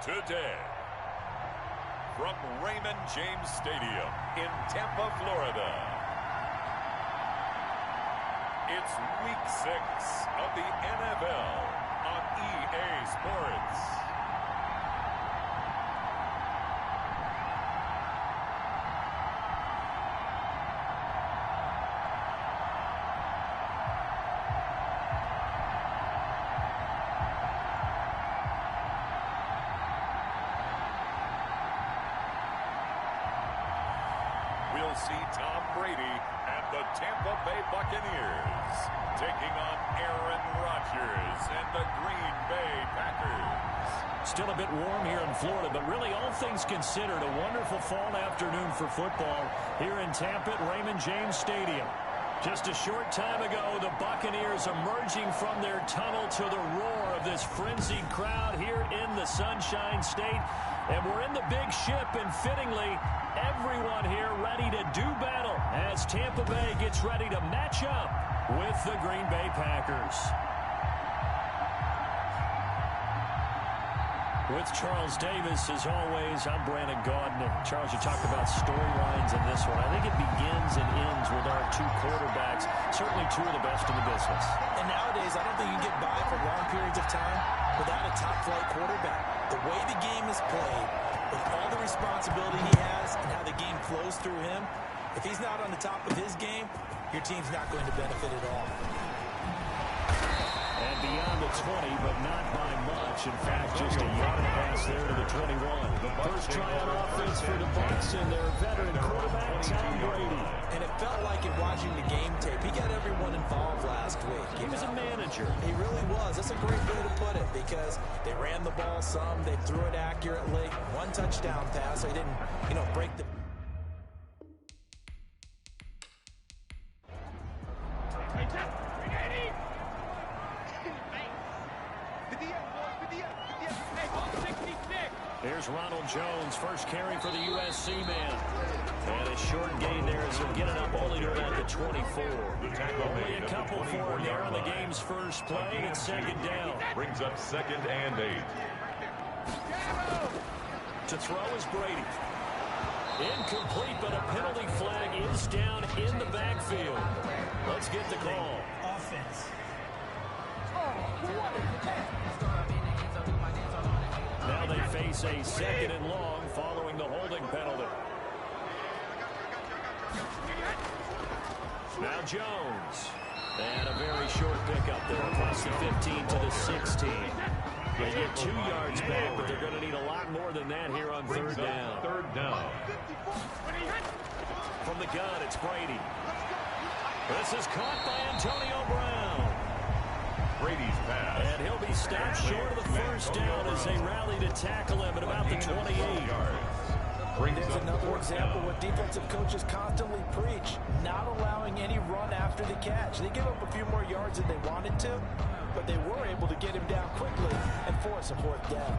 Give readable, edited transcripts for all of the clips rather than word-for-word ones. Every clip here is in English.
Today, from Raymond James Stadium in Tampa, Florida, it's Week 6 of the NFL on EA Sports. We'll see Tom Brady and the Tampa Bay Buccaneers taking on Aaron Rodgers and the Green Bay Packers. Still a bit warm here in Florida, but really all things considered, a wonderful fall afternoon for football here in Tampa at Raymond James Stadium. Just a short time ago, the Buccaneers emerging from their tunnel to the roar of this frenzied crowd here in the Sunshine State. And we're in the big ship, and fittingly, everyone here ready to do battle as Tampa Bay gets ready to match up with the Green Bay Packers. With Charles Davis, as always, I'm Brandon Gaudner. Charles, you talked about storylines in this one. I think it begins and ends with our two quarterbacks, certainly two of the best in the business. And nowadays, I don't think you can get by for long periods of time without a top-flight quarterback. The way the game is played, with all the responsibility he has and how the game flows through him, if he's not on the top of his game, your team's not going to benefit at all. And beyond the 20, but not by much. In fact, just a yard and a pass there to the 21. First try on offense for the Bucs and their veteran quarterback, Tom Brady. And it felt like in watching the game tape, he got everyone involved last week. He was a manager. He really was. That's a great way to put it, because they ran the ball some, they threw it accurately. One touchdown pass, so he didn't, break the... Here's Ronald Jones, first carry for the USC man. And a short gain there as he'll get it up only to about the 24. Only a couple for him there on the game's first play, and it's second down. Brings up 2nd and 8. To throw is Brady. Incomplete, but a penalty flag is down in the backfield. Let's get the call. Offense. Now they face a 2nd and long following the holding penalty. Now Jones. And a very short pickup there across the 15 to the 16. They get 2 yards back, but they're going to need a lot more than that here on third down. Third down. From the gun, it's Brady. This is caught by Antonio Brown. Brady's pass. And he'll be stopped short of the first down as they rally to tackle him at about the 28. There's another example what defensive coaches constantly preach, not allowing any run after the catch. They give up a few more yards than they wanted to, but they were able to get him down quickly and force a 4th down.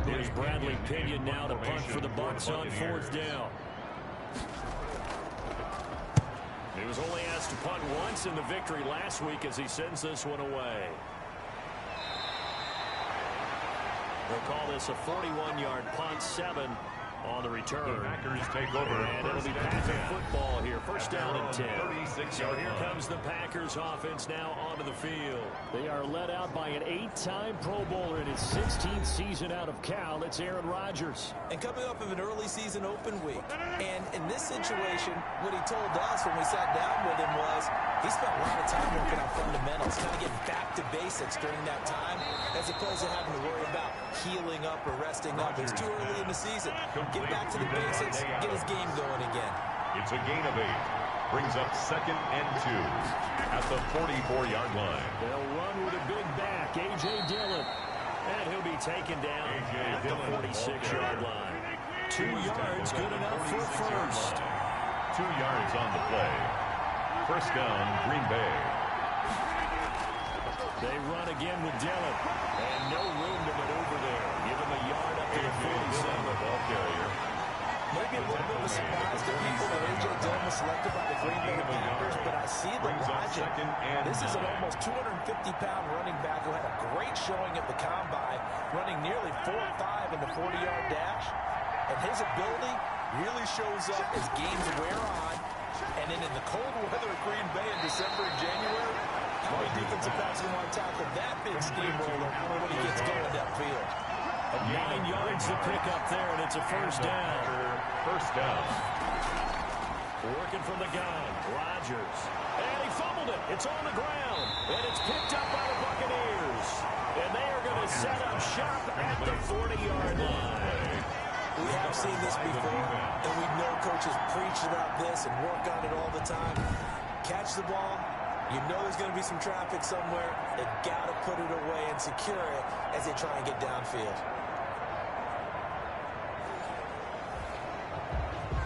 Here's Bradley Pinion now to punt for the Bucs on 4th down. He was only asked to punt once in the victory last week as he sends this one away. They'll call this a 41-yard punt, 7 on the return. The Packers take over. And it'll be Packer football here. First down and 10. So here comes the Packers offense now onto the field. They are led out by an 8-time Pro Bowler in his 16th season out of Cal. It's Aaron Rodgers. And coming off of an early season open week. And in this situation, what he told us when we sat down with him was he spent a lot of time working on fundamentals, kind of getting back to basics during that time, as opposed to having to worry about healing up or resting up. It's too early in the season. Get back to the basics, get his game going again. It's a gain of 8. Brings up 2nd and 2 at the 44-yard line. They'll run with a big back, A.J. Dillon. And he'll be taken down at the 46-yard line. 2 yards, good enough for first. 2 yards on the play. First down, Green Bay. They run again with Dillon. And no room to maneuver there. Give him a yard up to the 47. Ball carrier. Maybe a little bit of a surprise to people that A.J. film was selected by the Green Bay Packers, but I see the logic. This is an almost 250-pound running back who had a great showing at the combine, running nearly 4.5 in the 40-yard dash. And his ability really shows up as games wear on. And then in the cold weather at Green Bay in December and January, how many defensive backs are going to tackle that big steamroller when he gets going downfield? 9 yards to pick up there, and it's a first down. First down. Working from the gun, Rodgers. And he fumbled it. It's on the ground. And it's picked up by the Buccaneers. And they are going to set up shop at the 40-yard line. We have seen this before, and we know coaches preach about this and work on it all the time. Catch the ball. You know there's going to be some traffic somewhere. They've got to put it away and secure it as they try and get downfield.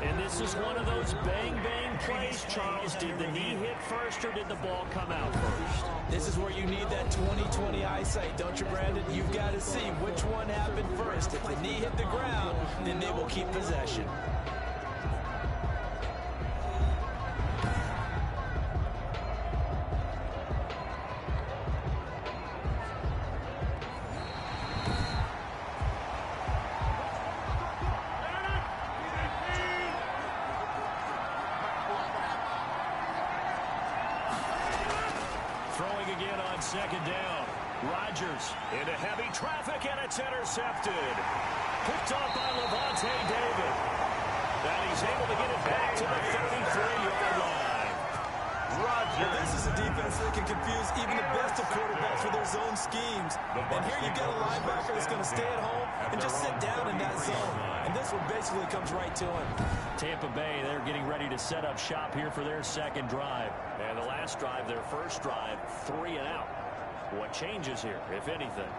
And this is one of those bang-bang plays, Charles. Did the knee hit first or did the ball come out first? This is where you need that 20/20 eyesight, don't you, Brandon? You've got to see which one happened first. If the knee hit the ground, then they will keep possession. Second down. Rodgers into heavy traffic, and it's intercepted. Picked off by Levante David. And he's able to get it back to the 33-yard line. Rodgers. Well, this is a defense that can confuse even the best of quarterbacks with their zone schemes. And here you've got a linebacker that's going to stay at home and just sit down in that zone. And this one basically comes right to him. Tampa Bay, they're getting ready to set up shop here for their second drive. And the last drive, their first drive, 3 and out. What changes here, if anything?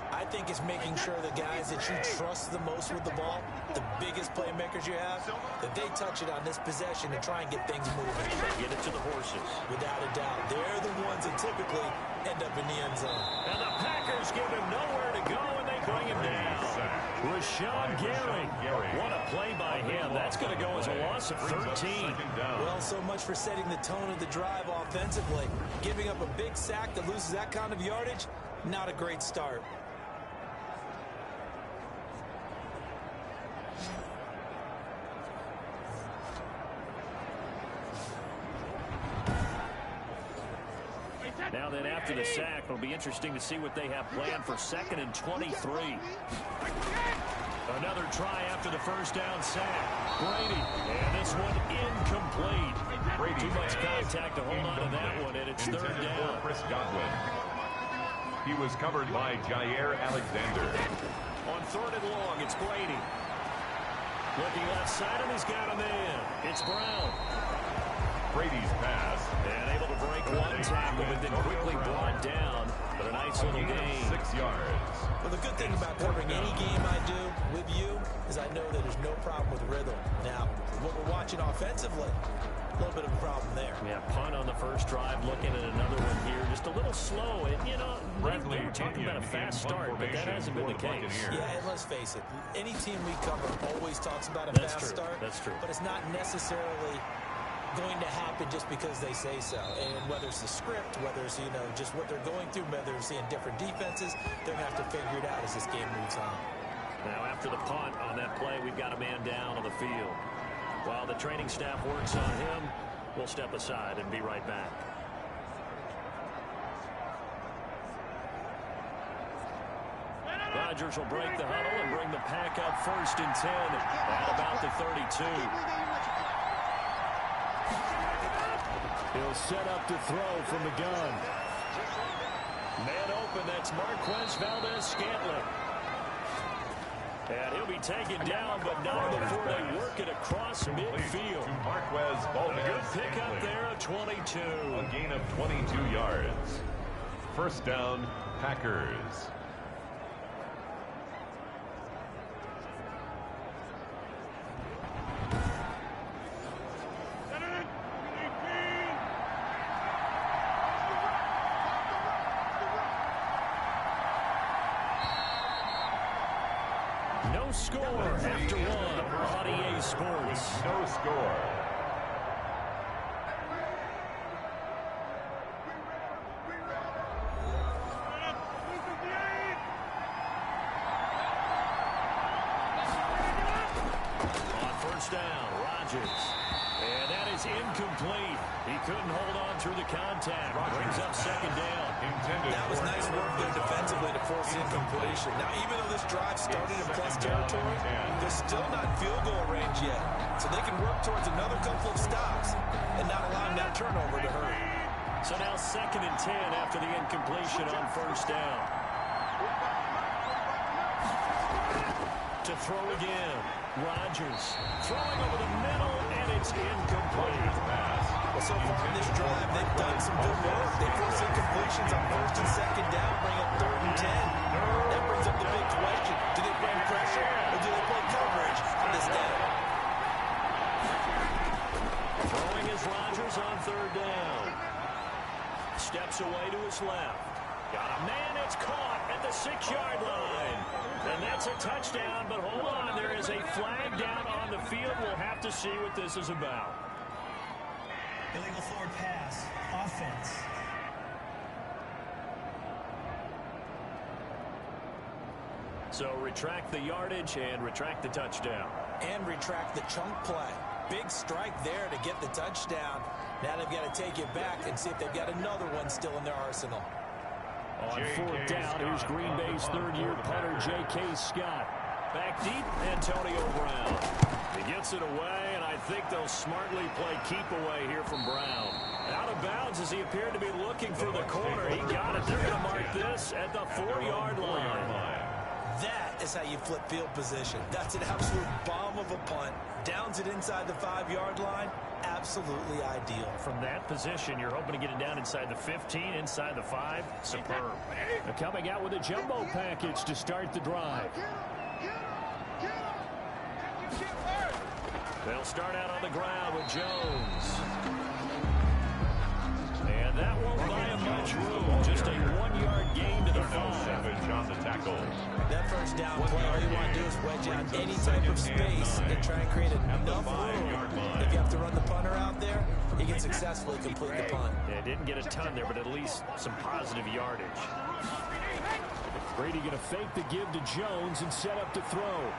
I think it's making sure the guys that you trust the most with the ball, the biggest playmakers you have, that they touch it on this possession and try and get things moving. Get it to the horses. Without a doubt. They're the ones that typically end up in the end zone. And the Packers give him nowhere to go, and they bring him down. Rashawn Gary. What a play by him. That's going to go as a loss of 13. Well, so much for setting the tone of the drive offensively. Giving up a big sack that loses that kind of yardage, not a great start. Now then, after the sack, it'll be interesting to see what they have planned for 2nd and 23. Another try after the first down sack. Brady, and this one incomplete. Too much contact to hold on to that one, and it's third down. Chris Godwin. He was covered by Jair Alexander. On 3rd and long, it's Brady. Looking left side, and he's got a man. It's Brown. Brady's pass. And able to break one tackle, but then quickly brought down for a nice little gain. 6 yards. Well, the good thing about covering any game I do with you is I know that there's no problem with rhythm. Now, what we're watching offensively, a little bit of a problem there. Yeah, punt on the first drive, looking at another one here. Just a little slow. And, you know, they were talking about a fast start, but that hasn't been the case. Yeah, and let's face it, any team we cover always talks about a fast start. That's true. But it's not necessarily going to happen just because they say so. And whether it's the script, whether it's, you know, just what they're going through, whether it's seeing different defenses, they're going to have to figure it out as this game moves on. Now, after the punt on that play, we've got a man down on the field. While the training staff works on him, we'll step aside and be right back. Rodgers will break the huddle and bring the pack up 1st and 10 at about the 32. He'll set up to throw from the gun. Man open, that's Marquez Valdez-Scantling. And he'll be taken down, but not before they work it across midfield. Marquez Good pick up there at 22. A gain of 22 yards. First down, Packers. No score after one on EA Sports. No score. down. Rodgers. And that is incomplete. He couldn't hold on through the contact. Brings up second down. That was nice work there defensively to force incompletion. Now, even though this drive started in plus territory, they're still not field goal range yet. So they can work towards another couple of stops and not allowing that turnover to hurt. So now 2nd and 10 after the incompletion on first down. To throw again. Rodgers throwing over the middle, and it's incomplete. Well, so far in this drive, they've done some good work. They force incompletions on 1st and 2nd down, bring up 3rd and 10. That brings up the big question. Do they bring pressure, or do they play coverage on this down? Throwing is Rodgers on 3rd down. Steps away to his left. Got a man, it's caught at the 6-yard line. And that's a touchdown, but hold on, there is a flag down on the field. We'll have to see what this is about. Illegal forward pass, offense. So retract the yardage and retract the touchdown. And retract the chunk play. Big strike there to get the touchdown. Now they've got to take it back and see if they've got another one still in their arsenal. On 4th down, here's Green Bay's 3rd-year punter, J.K. Scott. Back deep, Antonio Brown. He gets it away, and I think they'll smartly play keep away here from Brown. Out of bounds as he appeared to be looking for the corner. He got it. They're going to mark this at the 4-yard line. That is how you flip field position. That's an absolute bomb of a punt. Downs it inside the 5-yard line. Absolutely ideal. From that position, you're hoping to get it down inside the 15, inside the 5. Superb. They're coming out with a jumbo package to start the drive. They'll start out on the ground with Jones. And that won't buy him much room. Just a 1-yard gain to the 5. On the tackle. That first down play, all you want to do is wedge out any type of space and try and create enough room. If you have to run the punter out there, he can successfully complete the punt. Yeah, didn't get a ton there, but at least some positive yardage. Brady going to fake the give to Jones and set up to throw.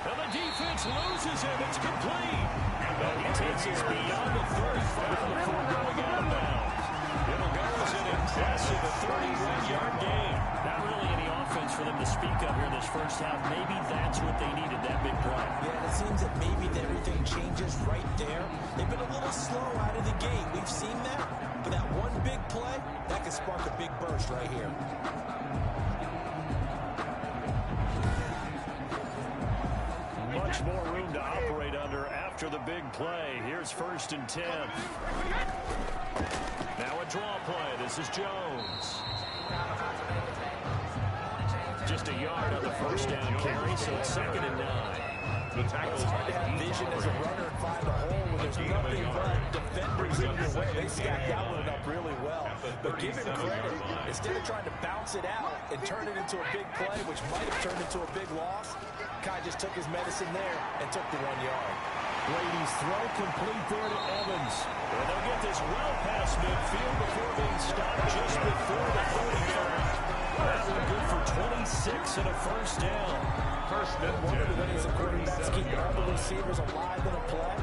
And the defense loses him. It's complete. And he takes us beyond the 35 before going out of bounds. It'll go as an impressive 31-yard gain. Not really any offense for them to speak of here in this first half. Maybe that's what they needed, that big play. Yeah, it seems that maybe everything changes right there. They've been a little slow out of the gate. We've seen that. But that one big play, that could spark a big burst right here. Much more room to operate under after the big play. Here's 1st and 10. Now a draw play. This is Jones. Just a yard on the first down carry, so it's 2nd and 9. It's hard to have vision as a runner and find a hole when there's nothing but defenders in your way. They stacked that one up really well. But give him credit. Instead of trying to bounce it out and turn it into a big play, which might have turned into a big loss, Kai just took his medicine there and took the 1 yard. Brady's throw complete there to Evans. And they'll get this well past midfield before being stopped just before the 40-yard. That one good for 26 and a first down. One of the ways of quarterbacks keep all the receivers alive in a play.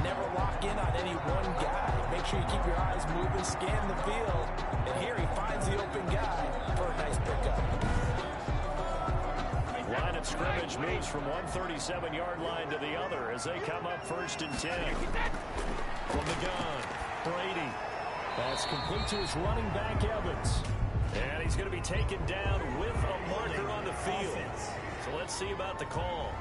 Never lock in on any one guy. Make sure you keep your eyes moving, scan the field. And here he finds the open guy for a nice pickup. Line of scrimmage moves from one 37-yard line to the other as they come up 1st and 10. From the gun, Brady. That's complete to his running back, Evans. And he's going to be taken down with a marker on the field. So let's see about the call.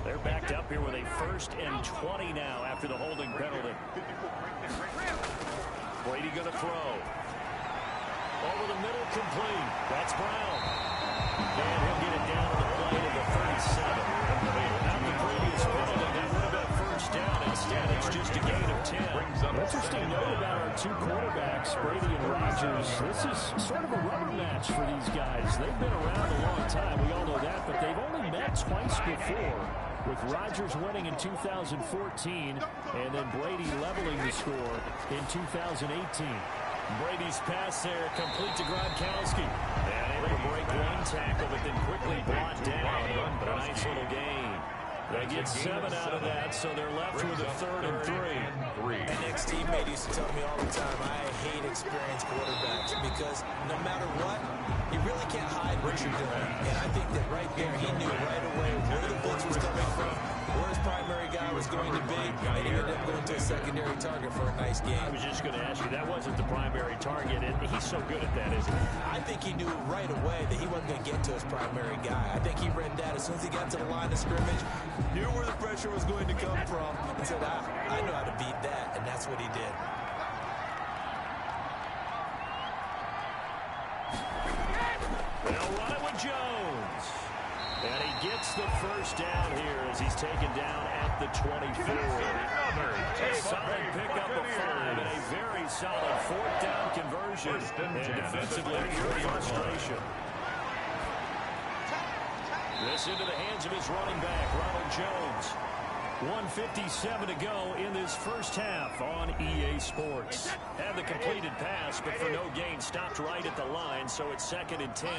They're backed up here with a 1st and 20 now after the holding penalty. Brady going to throw. Over the middle, complete. That's Brown. And he'll get it down to the play to the 37. Without the previous penalty, that would have been a first down. Instead, it's just a gain of 10. Interesting note about our 2 quarterbacks, Brady and Rodgers. This is sort of a rubber match for these guys. They've been around a long time. We all know that, but they've only met twice before, with Rodgers winning in 2014 and then Brady leveling the score in 2018. Brady's pass there complete to Gronkowski. And able to break one tackle, but then quickly brought down. But a nice little gain. They get 7 out of that, so they're left with a 3rd and 3. An ex-teammate used to tell me all the time, I hate experienced quarterbacks because no matter what, you really can't hide what you're doing. And I think that right there, he knew right away where the blitz was coming from, where his primary guy was going to be, and he ended up going to a secondary target for a nice game. I was just going to ask you, that wasn't the primary target, and he's so good at that, isn't he? I think he knew right away that he wasn't going to get to his primary guy. I think he read that as soon as he got to the line of scrimmage, knew where the pressure was going to come from, and said, I know how to beat that, and that's what he did. They'll run it with Jones. And he gets the first down here as he's taken down at the 24. A solid pickup of 5 and a very solid 4th down conversion. And defensively, pure frustration. This into the hands of his running back, Ronald Jones. 1:57 to go in this first half on EA Sports. And the completed pass, but for no gain, stopped right at the line, so it's 2nd and 10.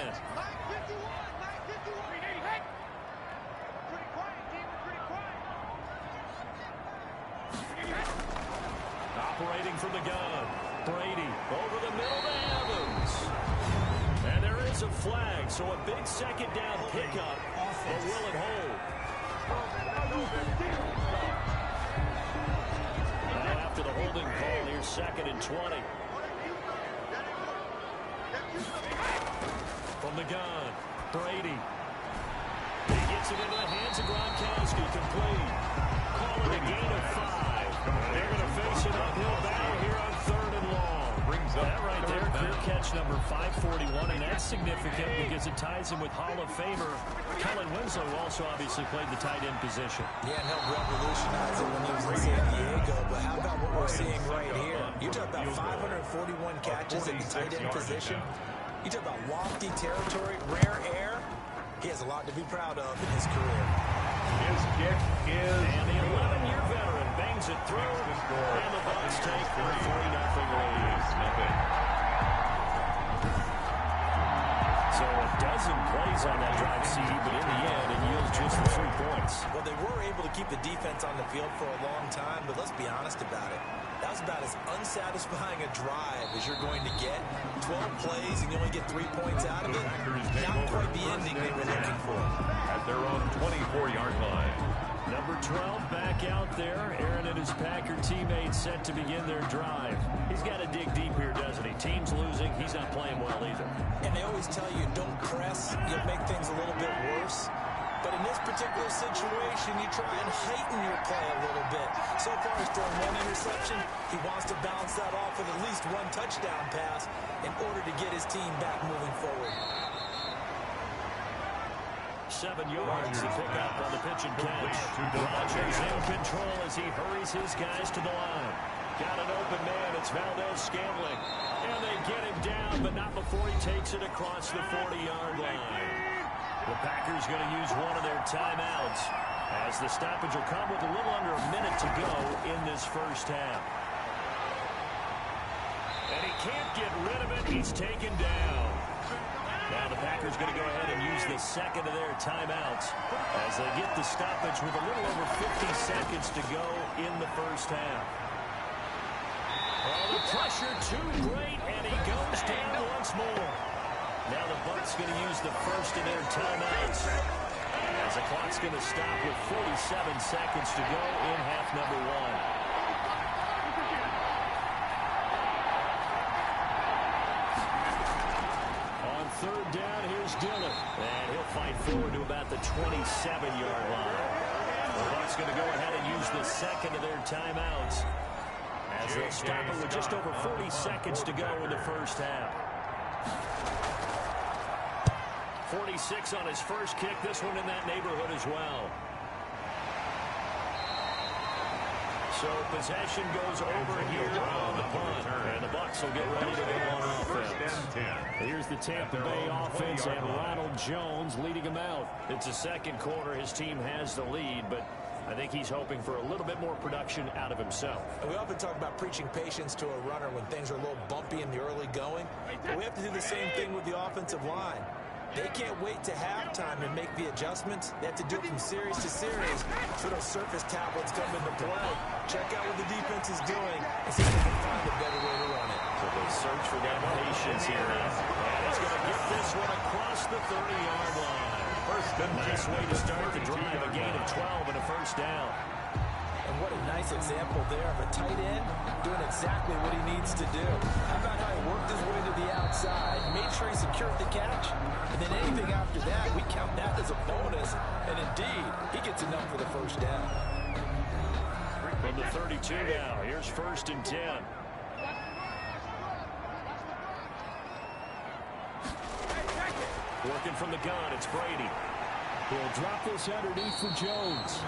Operating from the gun, Brady over the middle to Evans. And there is a flag, so a big 2nd down pickup, but will it hold? Now after the holding call, here's 2nd and 20. From the gun, Brady. He gets it into the hands of Gronkowski, complete. Call it a gain of 5. They're going to face an uphill battle here on 3rd and long. That right there, career catch number 541, and that's significant because it ties him with Hall of Famer Colin Winslow, who also obviously played the tight end position. Yeah, and helped revolutionize it when he was in San Diego, but how about what we're seeing right here? You talk about 541 catches at the tight end position. You talk about lofty territory, rare air. He has a lot to be proud of in his career. His kick is... And the 11-year veteran bangs it through, and the Bucs take a 3-0 lead. So a dozen plays on that drive, CD, but in the end, it yields just the 3 points. Well, they were able to keep the defense on the field for a long time, but let's be honest about it. That was about as unsatisfying a drive as you're going to get. 12 plays and you only get 3 points out of it. Not quite the ending they were looking for. At their own 24-yard line. Number 12 back out there. Aaron and his Packer teammates set to begin their drive. He's got to dig deep here, doesn't he? Team's losing. He's not playing well either. And they always tell you, don't press. You'll make things a little bit worse. But in this particular situation, you try and heighten your play a little bit. So far, he's thrown 1 interception. He wants to bounce that off with at least 1 touchdown pass in order to get his team back moving forward. 7 yards to pick up on the pitch and catch. Rodgers in control as he hurries his guys to the line. Got an open man. It's Valdez-Scantling. And they get him down, but not before he takes it across the 40-yard line. The Packers going to use one of their timeouts as the stoppage will come with a little under a minute to go in this first half. And he can't get rid of it. He's taken down. Now the Packers going to go ahead and use the 2nd of their timeouts as they get the stoppage with a little over 50 seconds to go in the first half. Oh, the pressure too great, and he goes down once more. Now the Bucs going to use the 1st of their timeouts as the clock's going to stop with 47 seconds to go in half number 1. On 3rd down, here's Dillon, and he'll fight forward to about the 27-yard line. The Bucs going to go ahead and use the 2nd of their timeouts as they'll stop it with just over 40 seconds to go in the first half. 46 on his first kick. This one in that neighborhood as well. So possession goes over here on the punt. And the Bucs will get ready to go on offense. Here's the Tampa Bay offense and Ronald Jones leading them out. It's the 2nd quarter. His team has the lead, but I think he's hoping for a little bit more production out of himself. And we often talk about preaching patience to a runner when things are a little bumpy in the early going. But we have to do the same thing with the offensive line. They can't wait to halftime and make the adjustments. They have to do it from series to series. So those surface tablets come into play. Check out what the defense is doing and see if they can find a better way to run it. So they search for that patience here. And it's going to get this one across the 30-yard line. Nice way to start the drive. A gain of 12 and a first down. And what a nice example there of a tight end doing exactly what he needs to do. How about how he worked his way to the outside, made sure he secured the catch, and then anything after that, we count that as a bonus. And indeed, he gets enough for the first down. From the 32 now, here's 1st and 10. Working from the gun, it's Brady. He'll drop this underneath for Jones.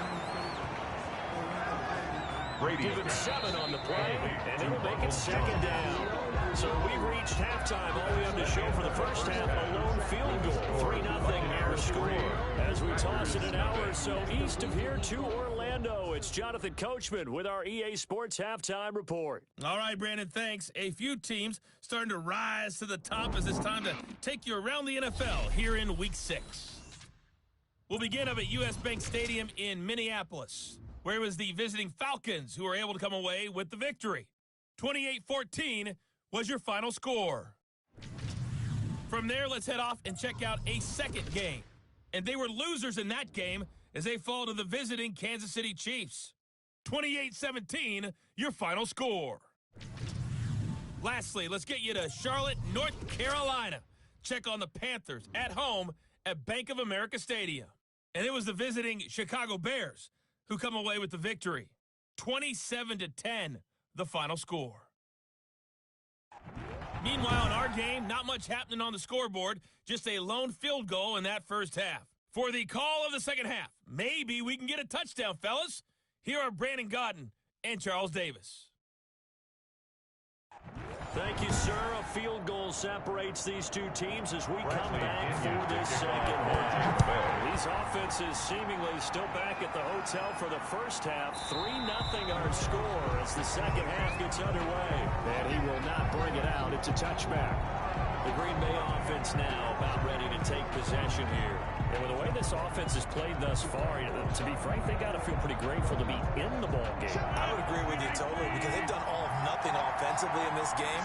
Brady. Give him 7 on the play, and it'll make it 2nd down. So we reached halftime. All we have to show for the first half, a lone field goal. 3-0 our score. As we toss it an hour or so east of here to Orlando, it's Jonathan Coachman with our EA Sports Halftime Report. All right, Brandon, thanks. A few teams starting to rise to the top as it's time to take you around the NFL here in Week 6. We'll begin up at U.S. Bank Stadium in Minneapolis, where it was the visiting Falcons who were able to come away with the victory. 28-14 was your final score. From there, let's head off and check out a second game. And they were losers in that game as they fall to the visiting Kansas City Chiefs. 28-17, your final score. Lastly, let's get you to Charlotte, North Carolina. Check on the Panthers at home at Bank of America Stadium. And it was the visiting Chicago Bears who come away with the victory. 27-10, the final score. Meanwhile, in our game, not much happening on the scoreboard, just a lone field goal in that first half. For the call of the second half, maybe we can get a touchdown, fellas. Here are Brandon Gaudin and Charles Davis. Thank you, sir. A field goal separates these two teams as we come back for this second half. These offenses seemingly still back at the hotel for the first half. 3-0 our score as the second half gets underway. And he will not bring it out. It's a touchback. The Green Bay offense now about ready to take possession here. And with the way this offense has played thus far, to be frank, they got to feel pretty grateful to be in the ball game. I would agree with you totally because they've done all of nothing offensively in this game,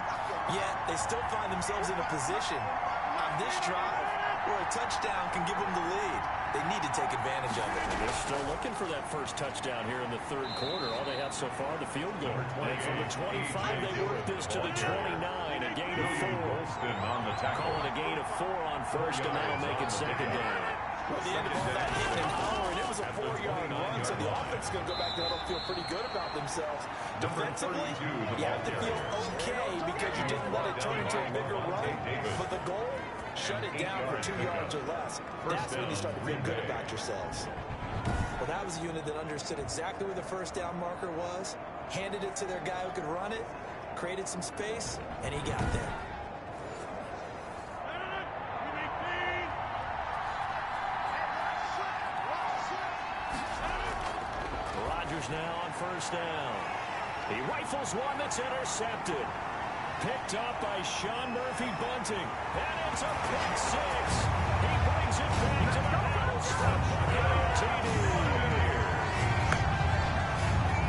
yet they still find themselves in a position on this drive where a touchdown can give them the lead. They need to take advantage of it. They're still looking for that first touchdown here in the third quarter. All they have so far, the field goal. And from the 25, they work this to the 29, a gain of 4. Calling a gain of 4 on first, and that'll make it second down. Well, the end of all that hitting and hollering, it was a 4-yard run, so the offense is going to go back there and feel pretty good about themselves. Defensively, you have to feel okay because you didn't let it turn into a bigger run, but the goal, shut it down for 2 yards or less. That's when you start to feel good about yourselves. Well, that was a unit that understood exactly where the first down marker was, handed it to their guy who could run it, created some space, and he got there. Now on first down. He rifles one that's intercepted. Picked up by Sean Murphy-Bunting. And it's a pick 6. He brings it back to the house. TD.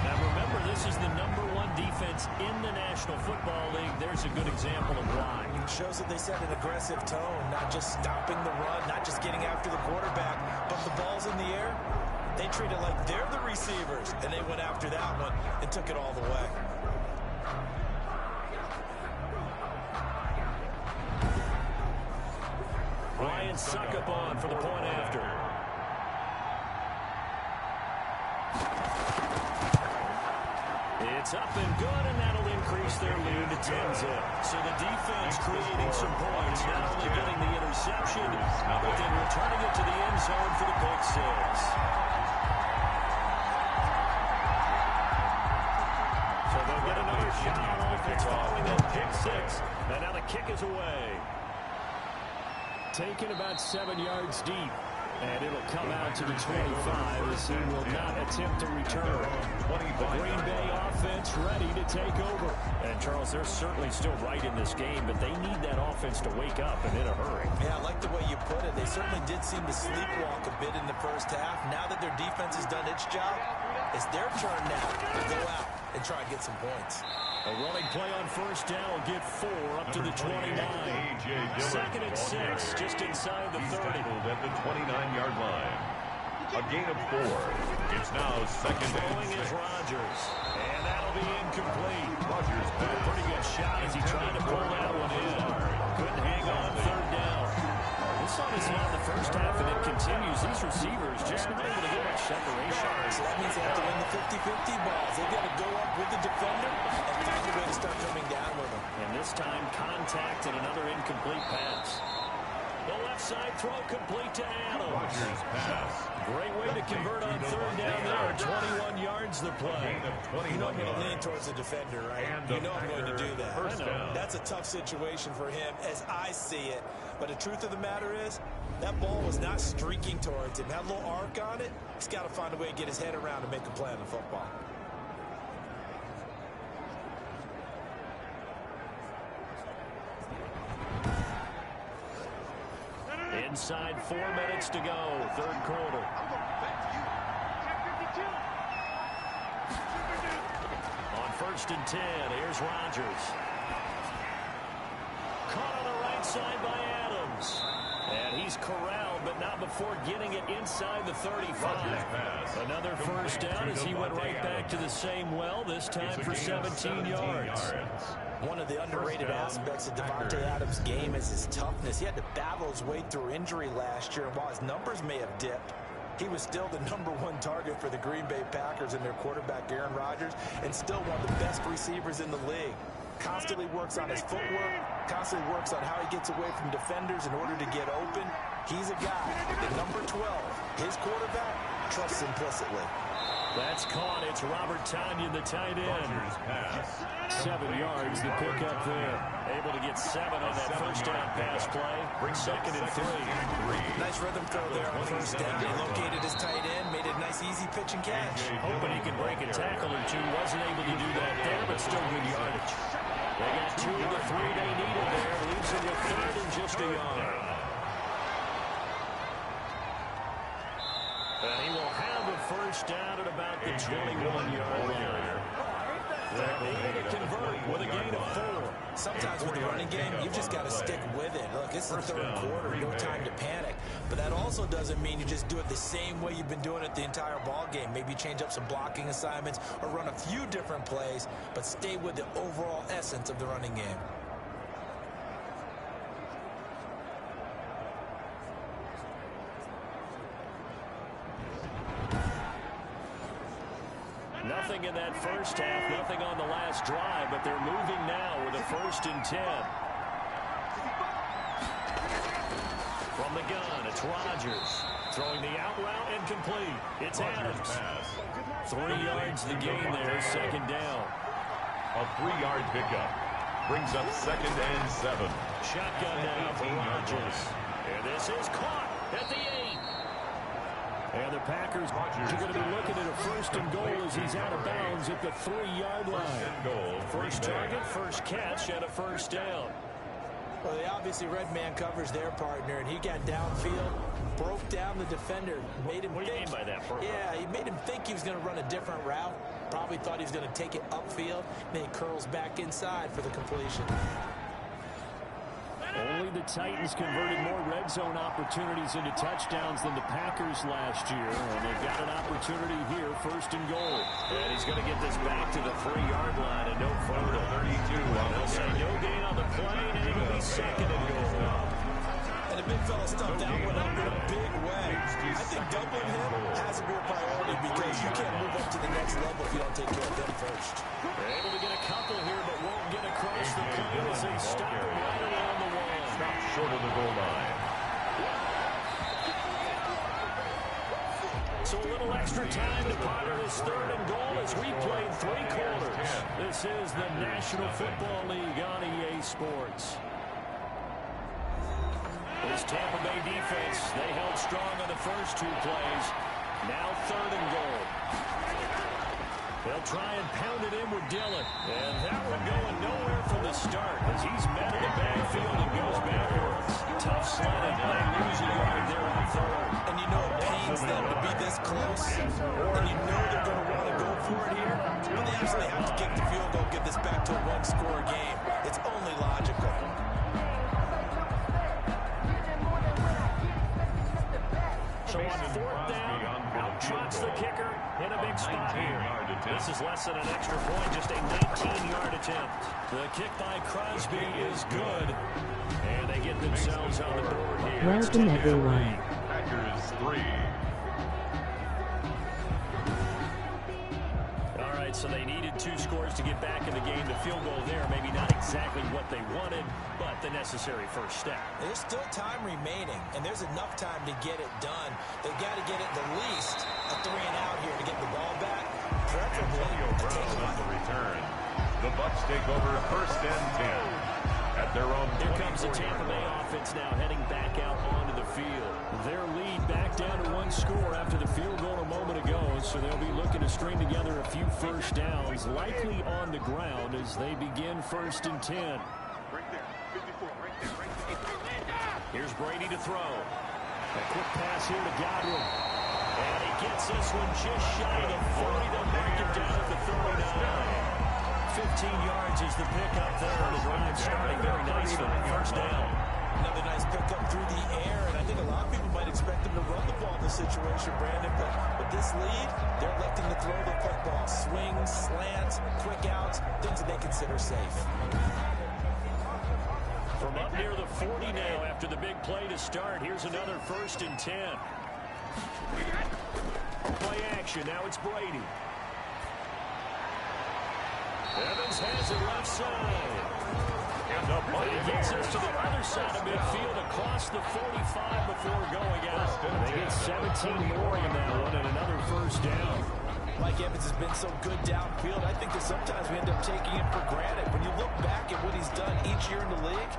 Now remember, this is the #1 defense in the National Football League. There's a good example of why. It shows that they set an aggressive tone, not just stopping the run, not just getting after the quarterback, but the ball's in the air. They treat it like they're the receivers, and they went after that one and took it all the way. Ryan Suckup on for the point after. It's up and good, and that'll increase their lead to 10-zip. So the defense creating some points, not only getting the interception, but then returning it to the end zone for the pick 6. So they'll get another shot off. It's following that pick 6. And now the kick is away. Taken about 7 yards deep. And it'll come out to the 25 as he will not attempt to return. The Green Bay offense ready to take over. And, Charles, they're certainly still right in this game, but they need that offense to wake up and in a hurry. Yeah, I like the way you put it. They certainly did seem to sleepwalk a bit in the first half. Now that their defense has done its job, it's their turn now to go out and try and get some points. A running play on first down will get 4 up to the 29. Second and 6, just inside the 30. At the 29-yard line. A gain of 4. It's now second and 6. Throwing is Rodgers. And that'll be incomplete. Rodgers A pretty good shot as he tried to pull that one in. Couldn't hang on third down. We saw this in the first half, and it continues. These receivers just not able to get much separation. So that means they have to win the 50-50 balls. They've got to go up with the defender and find a way to start coming down with them. And this time, contact and another incomplete pass. The left side throw complete to Adams. Rodgers pass. Great way to convert on third down there. 21 yards the play. You know I'm going to lean towards the defender, right? You know I'm going to do that. First down. That's a tough situation for him as I see it. But the truth of the matter is, that ball was not streaking towards him. Had a little arc on it. He's got to find a way to get his head around and make a play on the football. Inside 4 minutes to go, third quarter. On first and 10, here's Rodgers. Caught on the right side by Adams. And he's corralled, but not before getting it inside the 35. Another first down as he went right back to the same well, this time for 17 yards. One of the underrated aspects of Davante Adams' game is his toughness. He had to battle his way through injury last year, and while his numbers may have dipped, he was still the #1 target for the Green Bay Packers and their quarterback, Aaron Rodgers, and still one of the best receivers in the league. Constantly works on his footwork, constantly works on how he gets away from defenders in order to get open. He's a guy that number 12, his quarterback, trusts implicitly. That's caught. It's Robert Tonyan, the tight end. 7 yards, the pickup there. Able to get 7 on that first down pass play. Second and 3. Nice rhythm throw there on first down. He located his tight end, made a nice easy pitch and catch. Hoping he can break a tackle or two. Wasn't able to do that there, but still good yardage. They got 2 of the 3 they needed there. Leaves them with third and just a yard. And he will have a first down at about the 21-yard line. They're able to convert with a gain of 4. Sometimes with the running game, you've just got to stick with it. Look, it's the third quarter, no time to panic. But that also doesn't mean you just do it the same way you've been doing it the entire ball game. Maybe change up some blocking assignments or run a few different plays, but stay with the overall essence of the running game. Nothing in that first half, nothing on the last drive, but they're moving now with a first and 10. From the gun, it's Rodgers. Throwing the out route incomplete. It's Adams. 3 yards the gain there, second down. A 3-yard pickup. Brings up second and 7. Shotgun now for Rodgers. And this is caught at the 8. And the Packers are going to be looking at a first and goal as he's out of bounds at the 3-yard line. First target, first catch, and a first down. Well, they obviously red man covers their partner, and he got downfield, broke down the defender, made him What do you mean by that, Burrow? Yeah, he made him think he was going to run a different route. Probably thought he was going to take it upfield. Then he curls back inside for the completion. Only the Titans converted more red zone opportunities into touchdowns than the Packers last year. And they've got an opportunity here, first and goal. And he's going to get this back to the 3-yard line and no further. 32. They'll say no gain on the play, and it'll be second and goal. And the big fella stuffed that one up in a big way. I think doubling him has to be a priority because you can't move up to the next level if you don't take care of them first. They're able to get a couple here, but won't get across the plane as they stop it right around the wall. Stop short of the goal line. So a little extra time to ponder this third and goal as we played 3 quarters. This is the National Football League on EA Sports. They This Tampa Bay defense, they held strong on the first 2 plays. Now 3rd and goal. They'll try and pound it in with Dillon. And that one going nowhere from the start as he's met in the backfield and goes backwards. Tough sledding. They lose a yard there on 3rd. And you know it pains them to be this close. And you know they're going to want to go for it here. But they absolutely have to kick the field goal, get this back to a 1-score game. It's only logical. So on 4th down, out trots the kicker in a big spot here. This is less than an extra point, just a 19-yard attempt. The kick by Crosby is good. And they get themselves on the board here. Welcome, everyone. Packers 3. All right, so they needed 2 scores to get back in the game. The field goal there, maybe not exactly what they wanted, but the necessary first step. There's still time remaining, and there's enough time to get it done. They've got to get it the least a 3 and out here to get the ball back. Antonio Brown on the return. The Bucs take over 1st and 10. At their own Here comes the Tampa Bay offense now heading back out onto the field. Their lead back down to 1 score after the field goal a moment ago, so they'll be looking to string together a few first downs, likely on the ground as they begin 1st and 10. Here's Brady to throw. A quick pass here to Godwin. And he gets this one just shy of the 40. They'll mark him down at the 39. 15 yards is the pickup there. The drive starting very nicely. 1st down. Another nice pickup through the air, and I think a lot of people might expect them to run the ball in this situation, Brandon, but with this lead, they're electing to throw the football. Swings, slants, quick outs, things that they consider safe. From up near the 40 now after the big play to start, here's another 1st and 10. Play action, now it's Brady. Evans has it left side. And the play gets us to the other side of midfield across the 45 before going out. They get 17 more in that one and another 1st down. Mike Evans has been so good downfield. I think that sometimes we end up taking it for granted. When you look back at what he's done each year in the league,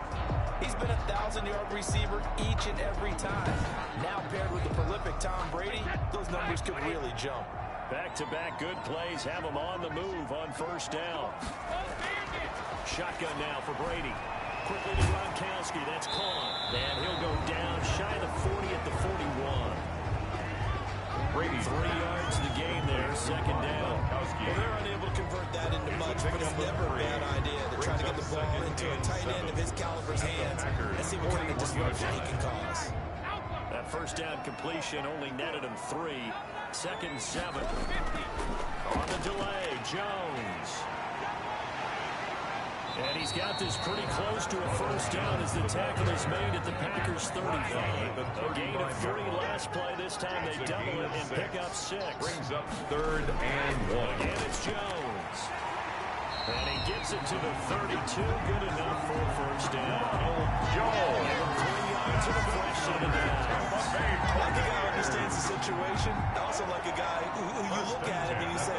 he's been a 1,000-yard receiver each and every time. Now paired with the prolific Tom Brady, those numbers could really jump. Back-to-back good plays have him on the move on 1st down. Shotgun now for Brady. Quickly to Gronkowski. That's caught. And he'll go down shy of the 40 at the 41. Brady 3 yards to the game there. 2nd down. Well, they're unable to convert that into much, but it's never a bad idea to try to get the ball into a tight end of his caliber's hands and see what kind of disruption he can cause. That 1st down completion only netted him 3. 2nd and 7. On the delay, Jones. And he's got this pretty close to a 1st down as the tackle is made at the Packers' 35. A gain of 3 last play. This time they double it and pick up 6. brings up 3rd and 1. Again, it's Jones. And he gets it to the 32. Good enough for a 1st down. Jones. Give him 3 yards and a fresh set of downs. Like a guy who understands the situation, also like a guy who you look at him and you say,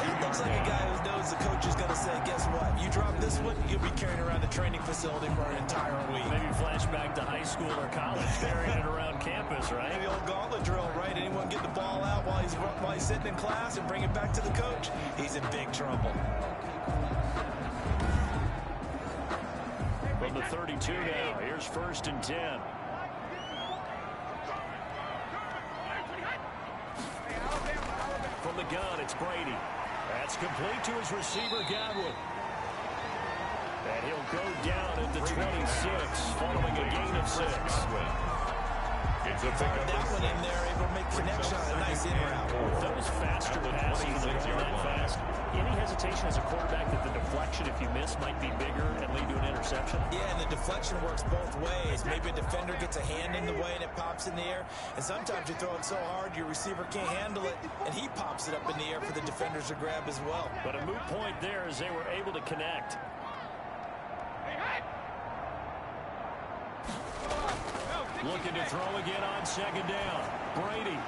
he looks like a guy who knows the coach is going to say, guess what? You drop this one, you'll be carrying around the training facility for an entire week. Maybe flashback to high school or college, carrying it around campus, right? The old gauntlet drill, right? Anyone get the ball out while he's sitting in class and bring it back to the coach? He's in big trouble. From the 32 now, here's 1st and 10. From the gun, it's Brady. That's complete to his receiver, Godwin. And he'll go down at the 26, following a gain of 6. It's a pickup. That one in there, able to make connection on a nice in route. Those faster passes when they're going that fast, any hesitation as a quarterback that the deflection, if you miss, might be bigger and lead to an interception? Yeah, and the deflection works both ways. Maybe a defender gets a hand in the way and it pops in the air. And sometimes you throw it so hard your receiver can't handle it, and he pops it up in the air for the defenders to grab as well. But a moot point there as they were able to connect. Looking to throw again on 2nd down. Brady.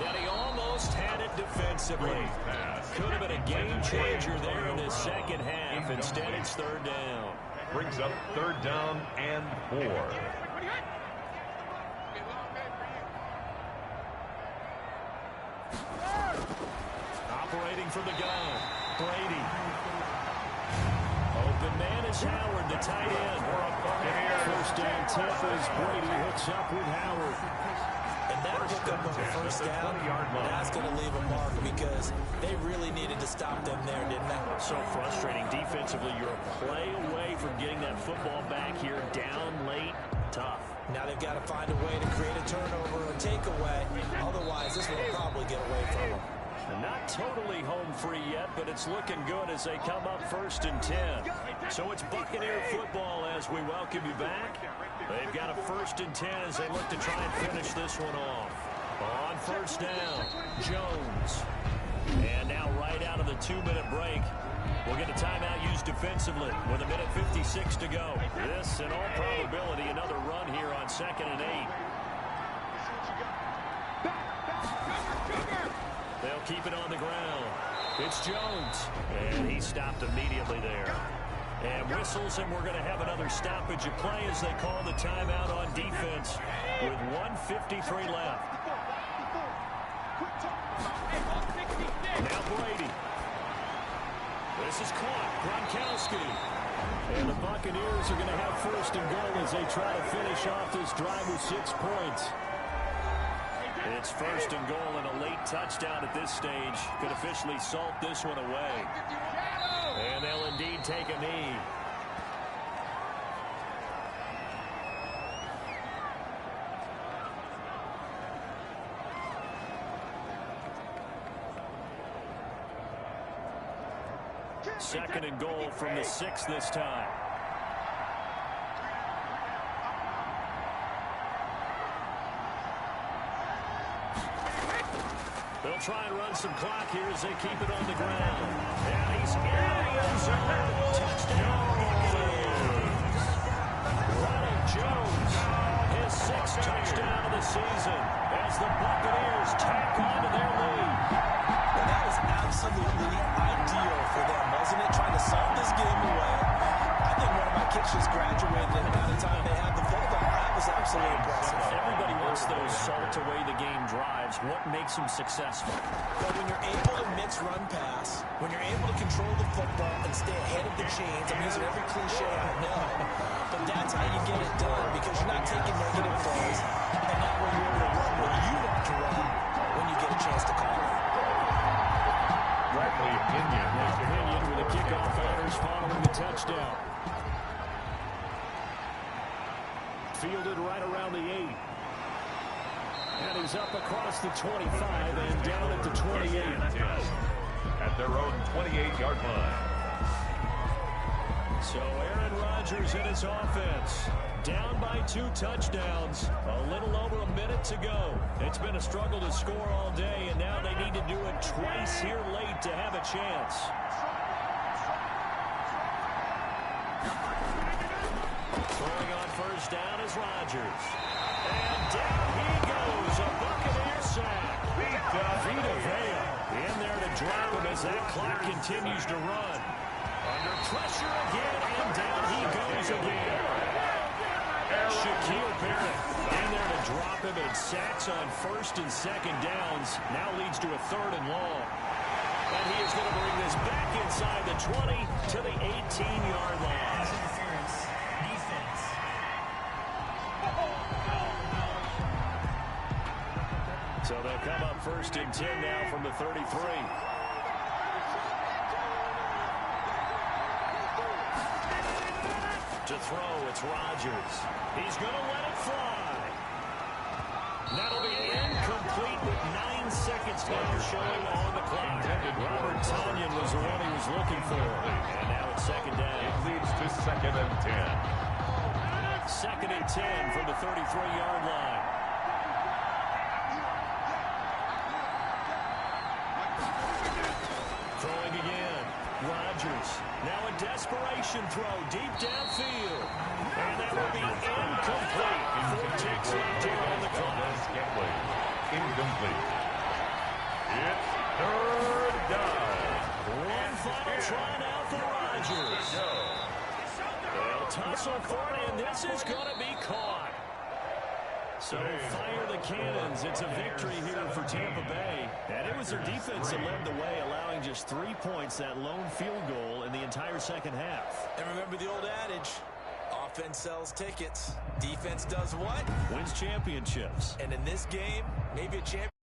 And he almost had it defensively. Could have been a game changer there in the 2nd half. Instead, it's 3rd down. Brings up 3rd down and 4. separating from the gun. Brady. Open man is Howard, the tight end. First down, Tampa's Brady hooks up with Howard. And that pickup of a first down, that's going to leave a mark because they really needed to stop them there, didn't they? So frustrating defensively. You're a play away from getting that football back here down late. Tough. Now they've got to find a way to create a turnover or takeaway. Otherwise, this will probably get away from them. Not totally home free yet, but it's looking good as they come up 1st and 10. So it's Buccaneer football as we welcome you back. They've got a 1st and 10 as they look to try and finish this one off. On 1st down, Jones. And now right out of the 2-minute break, we'll get a timeout used defensively with 1:56 to go. This, in all probability, another run here on 2nd and 8. They'll keep it on the ground. It's Jones. And he stopped immediately there. And whistles, and we're going to have another stoppage of play as they call the timeout on defense with 1:53 left. Now Brady. This is caught. Gronkowski. And the Buccaneers are going to have 1st and goal as they try to finish off this drive with 6 points. It's 1st and goal, and a late touchdown at this stage could officially salt this one away. And they'll indeed take a knee. Second and goal from the 6 this time. They'll try and run some clock here as they keep it on the ground. And he's in the end zone. Touchdown. Ronald Jones, his 6th touchdown of the season as the Buccaneers tack on to their lead. Well, that was absolutely ideal for them, wasn't it? Trying to solve this game away. I think one of my kids just graduated in the amount of time they had the football. That was absolutely impressive. Everybody wants those salt away the game drives. What makes them successful? But when you're able to mix run pass, when you're able to control the football and stay ahead of the chains, I'm using every cliche I know, but that's how you get it done because you're not taking negative plays, and that way you're able to run what you want to run when you get a chance to call it. Bradley Pinion. Pinion with a kickoff honors following the touchdown. Fielded right around the 8. And he's up across the 25 and down at the 28. At their own 28-yard line. So Aaron Rodgers and his offense down by 2 touchdowns. A little over a minute to go. It's been a struggle to score all day, and now they need to do it twice here late to have a chance. Throwing on 1st down is Rodgers. And down he goes. A Buccaneer sack. Vita Vea in there to drop him as that clock continues to run. Under pressure again, and down he goes again. Shaquille Barrett in there to drop him, and sacks on 1st and 2nd downs. Now leads to a 3rd and long. And he is going to bring this back inside the 20 to the 18-yard line. Interference. Defense. So they'll come up 1st and 10 now from the 33. To throw, it's Rodgers. He's going to let it fly. That'll be incomplete with 9 seconds now showing on the clock. Robert Tonyan was the one he was looking for. And now it's 2nd down. It leads to 2nd and 10. 2nd and 10 from the 33-yard line. Throwing again. Rodgers. Now a desperation throw deep downfield. And that will be incomplete. 4 ticks left here on the clock. Incomplete. It's 3rd down. One final try now for Rodgers. They'll tussle for it, and this is going to be caught. So fire the cannons. It's a victory here for Tampa Bay. And it was their defense that led the way, allowing just 3 points, that lone field goal in the entire second half. And remember the old adage, offense sells tickets. Defense does what? Wins championships. And in this game, maybe a champion.